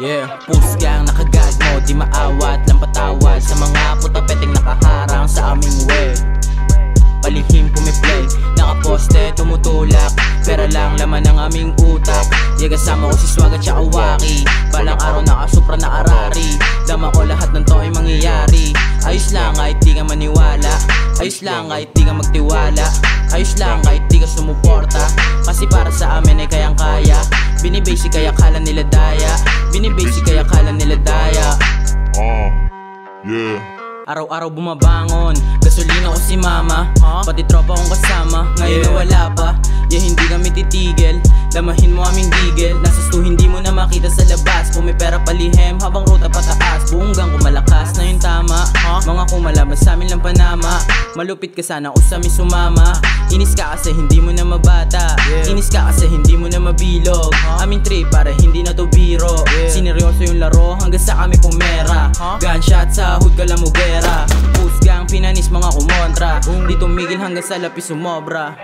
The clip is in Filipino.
Yeah, pusgang nakagag mo, di maawat ng patawad sa mga putapeteng nakaharang sa aming way. Palihim pumiplay, nakaposte, tumutulak, pera lang laman ng aming utak. Yeah, kasama ko si Swag at saka Waki, balang araw nakasupra na Arari. Dama ko lahat ng to ay mangyayari. Ayos lang kahit di ka maniwala, ayos lang kahit di ka magtiwala, ayos lang kahit di ka sumuporta. Kasi para sa amin ay kayang kaya. Binibasic kaya kala nila daya, binibasic kaya kala nila daya. Yeah. Araw-araw bumabangon, gasolina ko si mama, pati tropa kong kasama, ngayon na wala pa. Yeah, hindi kami titigil, lamahin mo aming gigil. Nasa stu hindi mo na makita sa labas, pumipera palihim habang ruta pataas. Buonggang kumalakas na yung tama, mga kumalaban sa amin lang panama. Malupit ka sana o sa amin sumama. Inis ka kasi hindi mo na mabata, inis ka kasi hindi mo na mabilog. Aming trip para hindi na to biro, sineryoso yung laro hanggang sa kami pumera. Gunshot sa hood ka lang mugera, pusgang pinanis mga kumontra, di tumigil hanggang sa lapis sumobra.